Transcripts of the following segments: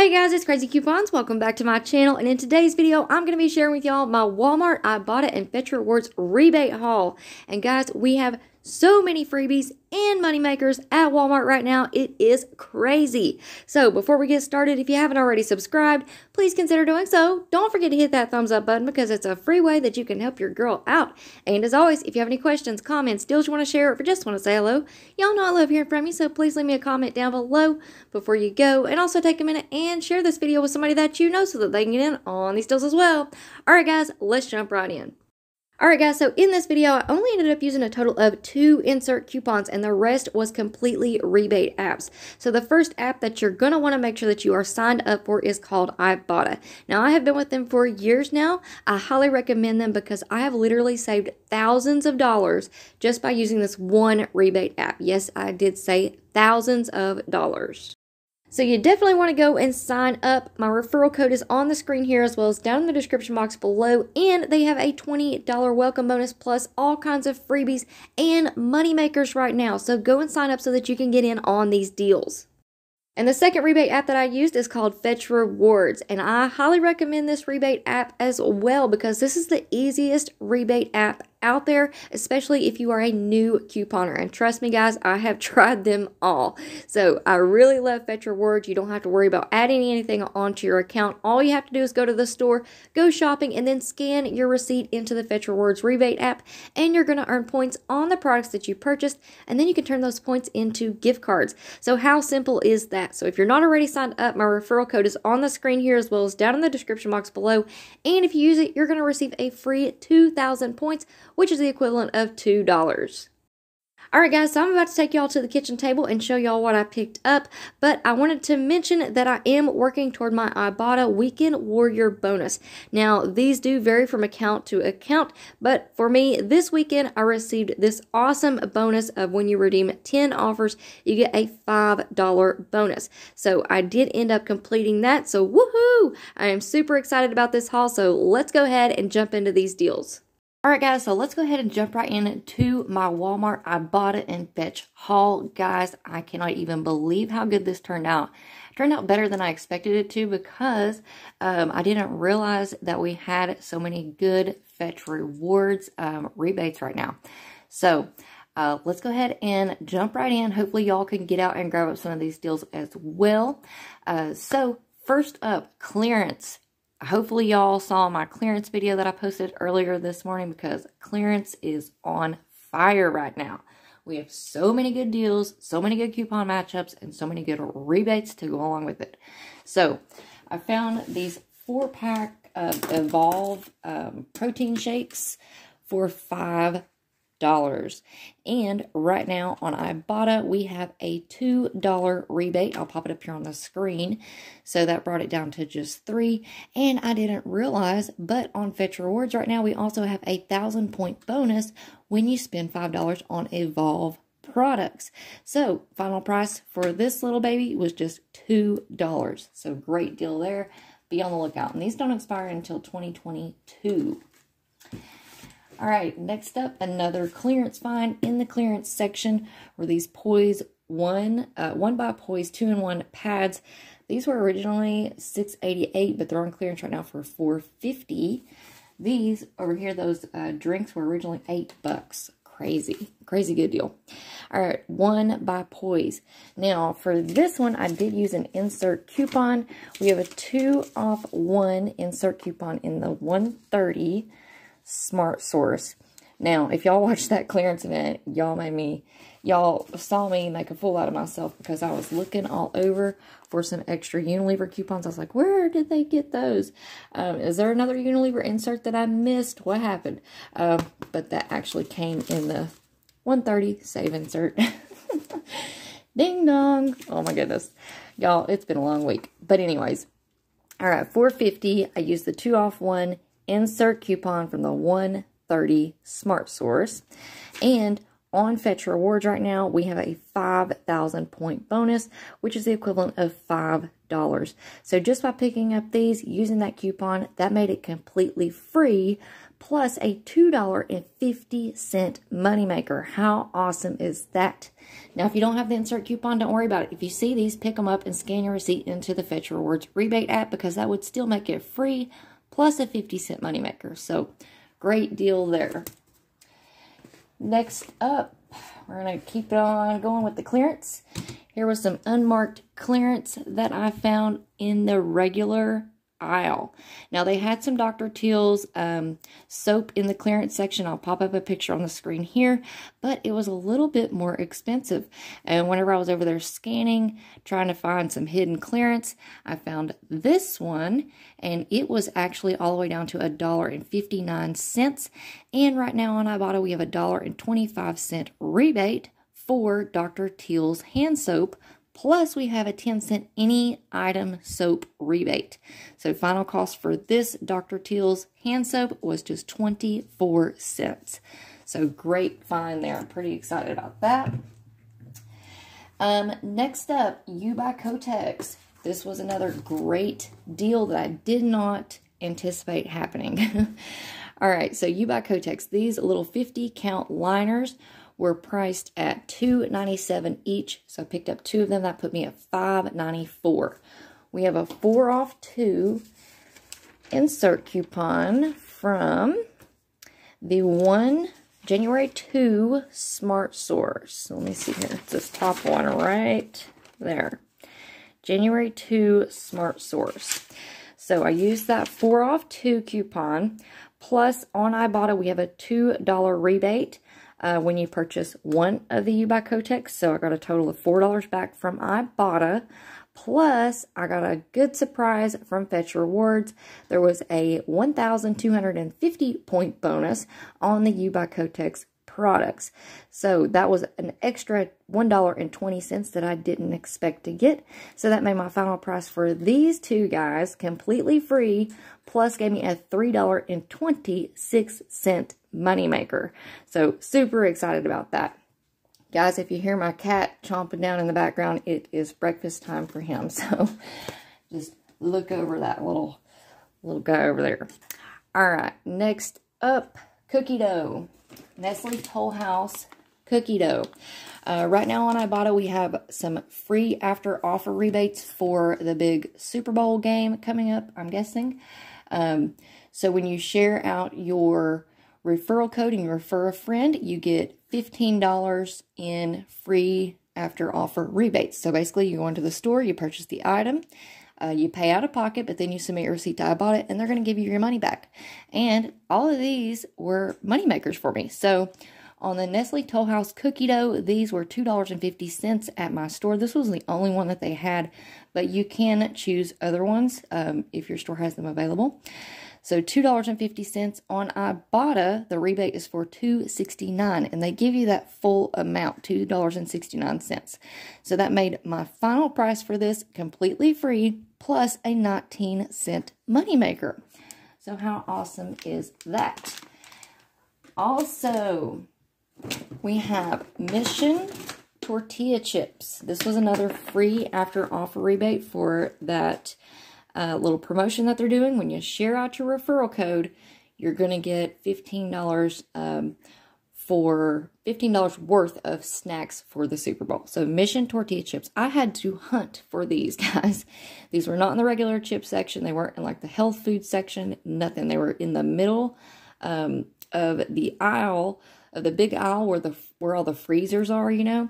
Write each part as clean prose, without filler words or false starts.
Hey guys, it's Crazy Coupons. Welcome back to my channel, and in today's video, I'm going to be sharing with y'all my Walmart, Ibotta, and Fetch Rewards rebate haul. And guys, we have so many freebies and moneymakers at Walmart right now. It is crazy. So before we get started, if you haven't already subscribed, please consider doing so. Don't forget to hit that thumbs up button because it's a free way that you can help your girl out. And as always, if you have any questions, comments, deals you want to share, or just want to say hello, y'all know I love hearing from you, so please leave me a comment down below before you go. And also take a minute and share this video with somebody that you know so that they can get in on these deals as well. Alright guys, let's jump right in. Alright guys, so in this video, I only ended up using a total of 2 insert coupons, and the rest was completely rebate apps. So the first app that you're going to want to make sure that you are signed up for is called Ibotta. Now, I have been with them for years now. I highly recommend them because I have literally saved thousands of dollars just by using this one rebate app. Yes, I did say thousands of dollars. So you definitely want to go and sign up. My referral code is on the screen here as well as down in the description box below. And they have a $20 welcome bonus plus all kinds of freebies and money makers right now. So go and sign up so that you can get in on these deals. And the second rebate app that I used is called Fetch Rewards. And I highly recommend this rebate app as well because this is the easiest rebate app out there, especially if you are a new couponer. And trust me guys, I have tried them all. So I really love Fetch Rewards. You don't have to worry about adding anything onto your account. All you have to do is go to the store, go shopping, and then scan your receipt into the Fetch Rewards rebate app, and you're going to earn points on the products that you purchased, and then you can turn those points into gift cards. So how simple is that? So if you're not already signed up, my referral code is on the screen here as well as down in the description box below, and if you use it, you're going to receive a free 2,000 points, which is the equivalent of $2. Alright guys, so I'm about to take y'all to the kitchen table and show y'all what I picked up, but I wanted to mention that I am working toward my Ibotta Weekend Warrior bonus. Now, these do vary from account to account, but for me, this weekend, I received this awesome bonus of when you redeem 10 offers, you get a $5 bonus. So I did end up completing that, so woohoo! I am super excited about this haul, so let's go ahead and jump into these deals. Alright guys, so let's go ahead and jump right into my Walmart, Ibotta, and Fetch haul. Guys, I cannot even believe how good this turned out. It turned out better than I expected it to because I didn't realize that we had so many good Fetch Rewards rebates right now. So, let's go ahead and jump right in. Hopefully y'all can get out and grab up some of these deals as well. So, first up, clearance. Hopefully y'all saw my clearance video that I posted earlier this morning because clearance is on fire right now. We have so many good deals, so many good coupon matchups, and so many good rebates to go along with it. So I found these 4-pack of Evolve protein shakes for $5. And right now on Ibotta, we have a $2 rebate. I'll pop it up here on the screen. So that brought it down to just $3. And I didn't realize, but on Fetch Rewards right now, we also have a 1,000-point bonus when you spend $5 on Evolve products. So final price for this little baby was just $2. So great deal there. Be on the lookout. And these don't expire until 2022. Alright, next up, another clearance find in the clearance section were these Poise 1 by Poise 2-in-1 pads. These were originally $6.88, but they're on clearance right now for $4.50. These over here, those drinks were originally $8. Crazy good deal. Alright, 1 by Poise. Now, for this one, I did use an insert coupon. We have a 2 off 1 insert coupon in the 130 Smart Source. Now, if y'all watched that clearance event, y'all saw me make a fool out of myself because I was looking all over for some extra Unilever coupons. I was like, where did they get those? Is there another Unilever insert that I missed? What happened? But that actually came in the 130 save insert. Ding dong. Oh my goodness. Y'all, it's been a long week. But anyways, all right, $4.50. I used the 2 off 1 insert coupon from the 130 Smart Source. And on Fetch Rewards right now, we have a 5,000 point bonus, which is the equivalent of $5. So just by picking up these, using that coupon, that made it completely free. plus a $2.50 moneymaker. How awesome is that? Now, if you don't have the insert coupon, don't worry about it. If you see these, pick them up and scan your receipt into the Fetch Rewards rebate app, because that would still make it free plus a 50-cent moneymaker. So, great deal there. Next up, we're going to keep it on going with the clearance. Here was some unmarked clearance that I found in the regular aisle. Now, they had some Dr. Teal's soap in the clearance section. I'll pop up a picture on the screen here, but it was a little bit more expensive. And whenever I was over there scanning, trying to find some hidden clearance, I found this one, and it was actually all the way down to $1.59. And right now on Ibotta, we have a $1.25 rebate for Dr. Teal's hand soap. Plus, we have a 10-cent any item soap rebate. So, final cost for this Dr. Teal's hand soap was just 24 cents. So, great find there. I'm pretty excited about that. Next up, You by Kotex. This was another great deal that I did not anticipate happening. All right, so You by Kotex. These little 50-count liners were priced at $2.97 each. So I picked up 2 of them. That put me at $5.94. We have a 4 off 2 insert coupon from the January 2 Smart Source. So let me see here. It's this top one right there. January 2 Smart Source. So I used that 4 off 2 coupon. Plus on Ibotta, we have a $2 rebate when you purchase one of the You by Kotex. So I got a total of $4 back from Ibotta. Plus, I got a good surprise from Fetch Rewards. There was a 1,250 point bonus on the You by Kotex products. So that was an extra $1.20 that I didn't expect to get. So that made my final price for these 2 guys completely free, plus gave me a $3.26 moneymaker. So super excited about that. Guys, if you hear my cat chomping down in the background, it is breakfast time for him. So just look over that little guy over there. All right, next up, cookie dough. Nestle Toll House cookie dough. Right now on Ibotta, we have some free after offer rebates for the big Super Bowl game coming up, I'm guessing. So when you share out your referral code and you refer a friend, you get $15 in free after offer rebates. So basically, you go into the store, you purchase the item, you pay out of pocket, but then you submit your receipt to Ibotta, and they're going to give you your money back. And all of these were money makers for me. So on the Nestle Toll House cookie dough, these were $2.50 at my store. This was the only one that they had, but you can choose other ones if your store has them available. So $2.50 on Ibotta, the rebate is for $2.69, and they give you that full amount, $2.69. So that made my final price for this completely free, plus a 19-cent moneymaker. So how awesome is that? Also, we have Mission tortilla chips. This was another free after offer rebate for that little promotion that they're doing. When you share out your referral code, you're going to get $15 for $15 worth of snacks for the Super Bowl. So Mission tortilla chips. I had to hunt for these, guys. These were not in the regular chip section. They weren't in like the health food section. Nothing. They were in the middle of the aisle, of the big aisle where all the freezers are, you know.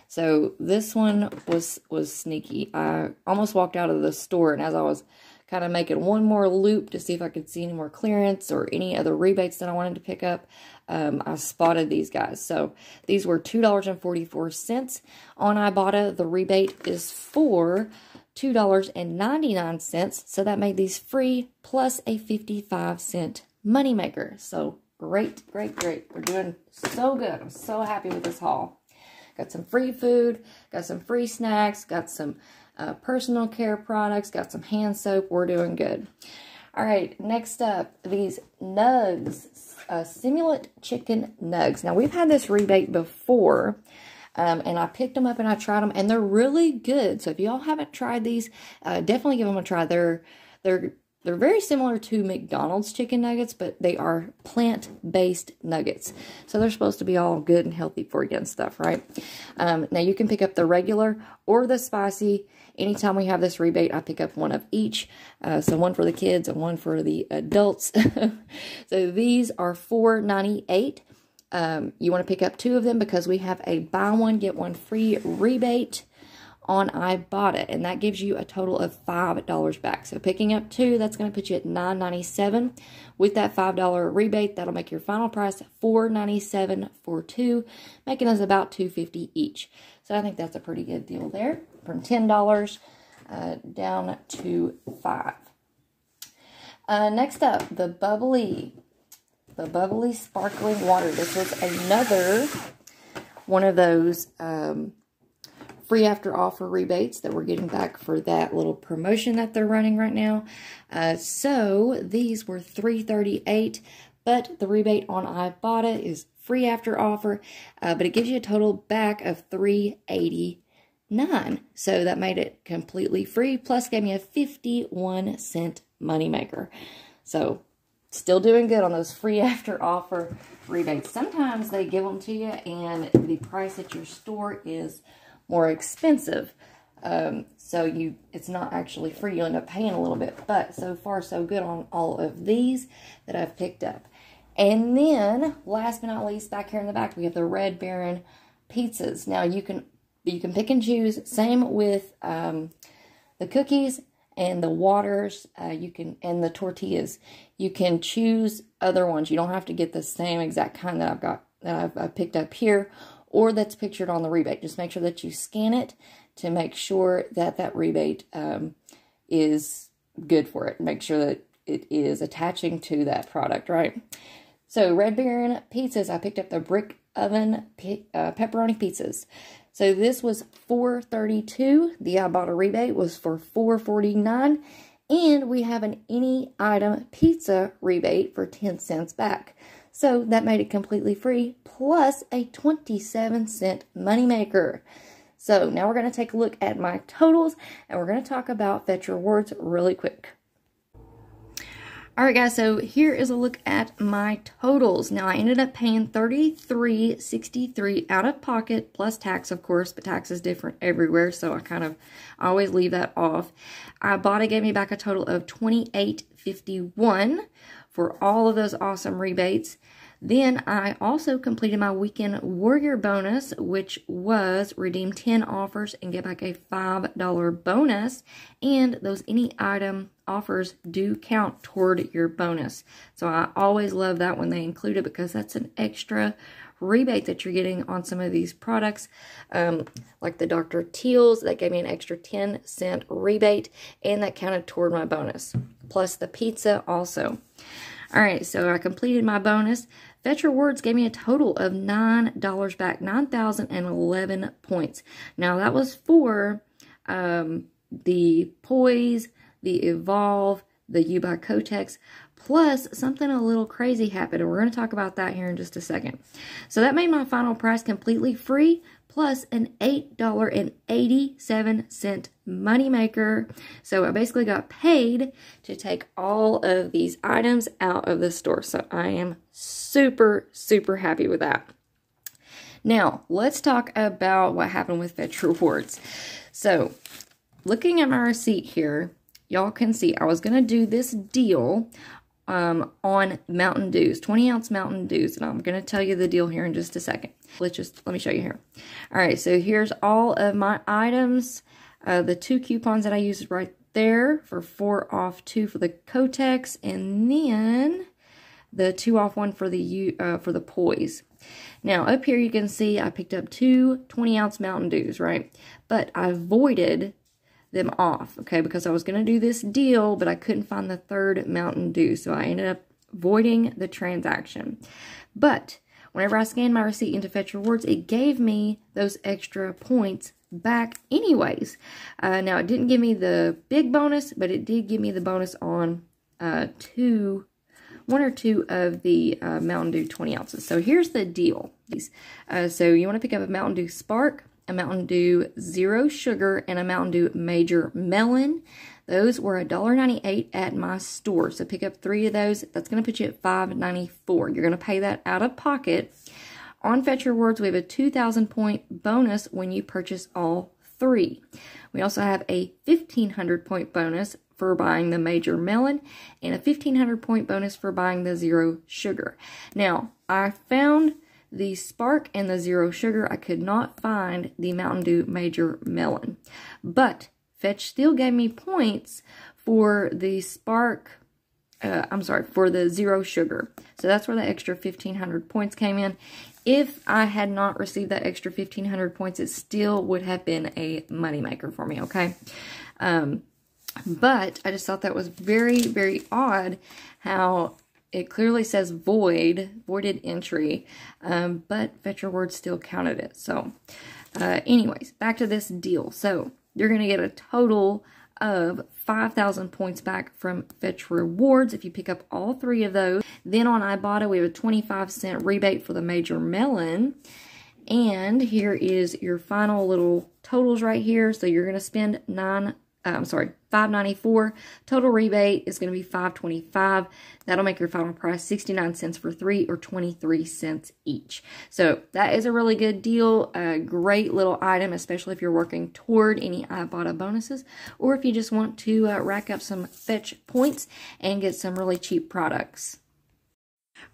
So this one was sneaky. I almost walked out of the store, and as I was kind of making one more loop to see if I could see any more clearance or any other rebates that I wanted to pick up, I spotted these guys. So these were $2.44 on Ibotta. The rebate is for $2.99, so that made these free plus a 55-cent moneymaker. So great, great, great. We're doing so good. I'm so happy with this haul. Got some free food, got some free snacks, got some personal care products, got some hand soap. We're doing good. All right, next up, these nugs, Simulant Chicken Nugs. Now, we've had this rebate before, and I picked them up and I tried them, and they're really good. So if y'all haven't tried these, definitely give them a try. They're they're very similar to McDonald's chicken nuggets, but they are plant-based nuggets. So they're supposed to be all good and healthy for you and stuff, right? Now you can pick up the regular or the spicy. Anytime we have this rebate, I pick up one of each. So one for the kids and one for the adults. So these are $4.98. You want to pick up 2 of them because we have a buy one, get one free rebate on Ibotta, and that gives you a total of $5 back. So picking up 2, that's going to put you at $9.97. With that $5 rebate, that'll make your final price $4.97 for 2, making us about $2.50 each. So I think that's a pretty good deal there, from $10 down to $5. Next up, the bubbly sparkling water. This is another one of those free after offer rebates that we're getting back for that little promotion that they're running right now. So these were $3.38, but the rebate on Ibotta is free after offer, but it gives you a total back of $3.89. So that made it completely free, plus gave me a 51-cent moneymaker. So still doing good on those free after offer rebates. Sometimes they give them to you and the price at your store is more expensive. So it's not actually free. You end up paying a little bit. But so far so good on all of these that I've picked up. And then last but not least, back here in the back, we have the Red Baron pizzas. Now you can pick and choose. Same with the cookies and the waters, and the tortillas. You can choose other ones. You don't have to get the same exact kind that I've picked up here, or that's pictured on the rebate. Just make sure that you scan it to make sure that that rebate is good for it. Make sure that it is attaching to that product, right? So Red Baron pizzas, I picked up the brick oven pepperoni pizzas. So this was $4.32. The Ibotta rebate was for $4.49. And we have an any item pizza rebate for 10 cents back. So that made it completely free, plus a 27-cent moneymaker. So now we're going to take a look at my totals, and we're going to talk about Fetch Rewards really quick. Alright guys, so here is a look at my totals. Now I ended up paying $33.63 out of pocket, plus tax of course, but tax is different everywhere, so I always leave that off. Ibotta gave me back a total of $28.51 for all of those awesome rebates. Then I also completed my Weekend Warrior bonus, which was redeem 10 offers and get back a $5 bonus. And those any item offers do count toward your bonus. So I always love that when they include it, because that's an extra rebate that you're getting on some of these products. Like the Dr. Teal's, that gave me an extra 10-cent rebate, and that counted toward my bonus. Plus the pizza also. Alright, so I completed my bonus. Fetch Rewards gave me a total of $9 back, 9,011 points. Now, that was for the Poise, the Evolve, the You by Kotex, plus something a little crazy happened, and we're going to talk about that here in just a second. So that made my final price completely free, plus an $8.87 moneymaker. So I basically got paid to take all of these items out of the store. So I am super, super happy with that. Now, let's talk about what happened with Fetch Rewards. So, looking at my receipt here, y'all can see I was going to do this deal on Mountain Dews, 20-ounce Mountain Dews, and I'm going to tell you the deal here in just a second. Let me show you here. All right, so here's all of my items. The 2 coupons that I used right there for 4 off 2 for the Kotex, and then the 2 off 1 for the Poise. Now, up here you can see I picked up 2 20-ounce Mountain Dews, right? But I voided them off, okay, because I was going to do this deal, but I couldn't find the 3rd Mountain Dew, so I ended up voiding the transaction. But whenever I scanned my receipt into Fetch Rewards, it gave me those extra points back anyways. Now, it didn't give me the big bonus, but it did give me the bonus on 1 or 2 of the Mountain Dew 20 ounces. So here's the deal. So you want to pick up a Mountain Dew Spark, a Mountain Dew Zero Sugar, and a Mountain Dew Major Melon. Those were $1.98 at my store. So pick up 3 of those. That's going to put you at $5.94. You're going to pay that out of pocket. On Fetch Rewards, we have a 2,000 point bonus when you purchase all 3. We also have a 1,500 point bonus for buying the major melon and a 1,500 point bonus for buying the zero sugar. Now, I found the Spark and the zero sugar. I could not find the Mountain Dew major melon, but Fetch still gave me points for the Spark, for the zero sugar. So that's where the extra 1,500 points came in. If I had not received that extra 1,500 points, it still would have been a moneymaker for me, okay? But I just thought that was very, very odd how it clearly says voided entry, but Fetch Rewards still counted it. So anyways, back to this deal. So you're going to get a total of 5,000 points back from Fetch Rewards if you pick up all 3 of those. Then on Ibotta, we have a 25-cent rebate for the major melon. And here is your final little totals right here. So you're going to spend $5.94. Total rebate is going to be $5.25. That'll make your final price 69 cents for 3 or 23 cents each. So that is a really good deal. A great little item, especially if you're working toward any Ibotta bonuses or if you just want to rack up some Fetch points and get some really cheap products.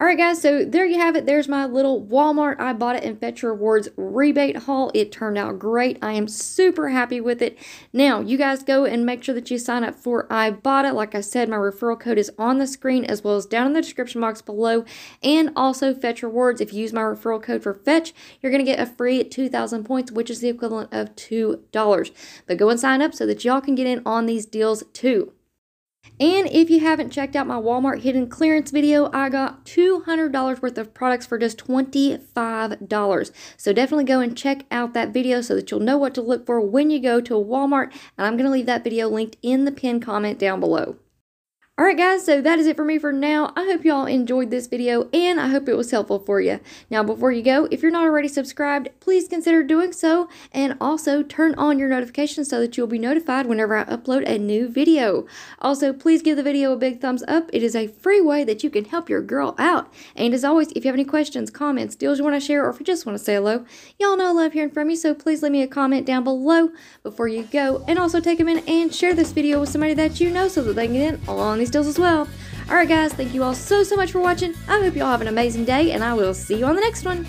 Alright guys, so there you have it. There's my little Walmart, Ibotta, and Fetch Rewards rebate haul. It turned out great. I am super happy with it. Now, you guys go and make sure that you sign up for Ibotta. Like I said, my referral code is on the screen as well as down in the description box below. And also Fetch Rewards. If you use my referral code for Fetch, you're going to get a free 2,000 points, which is the equivalent of $2. But go and sign up so that y'all can get in on these deals too. And if you haven't checked out my Walmart hidden clearance video, I got $200 worth of products for just $25. So definitely go and check out that video so that you'll know what to look for when you go to a Walmart. And I'm going to leave that video linked in the pinned comment down below. Alright guys, so that is it for me for now. I hope y'all enjoyed this video and I hope it was helpful for you. Now before you go, if you're not already subscribed, please consider doing so and also turn on your notifications so that you'll be notified whenever I upload a new video. Also, please give the video a big thumbs up. It is a free way that you can help your girl out. And as always, if you have any questions, comments, deals you want to share, or if you just want to say hello, y'all know I love hearing from you, so please leave me a comment down below before you go. And also take a minute and share this video with somebody that you know so that they can get in on these deals as well. Alright guys, thank you all so much for watching. I hope you all have an amazing day and I will see you on the next one.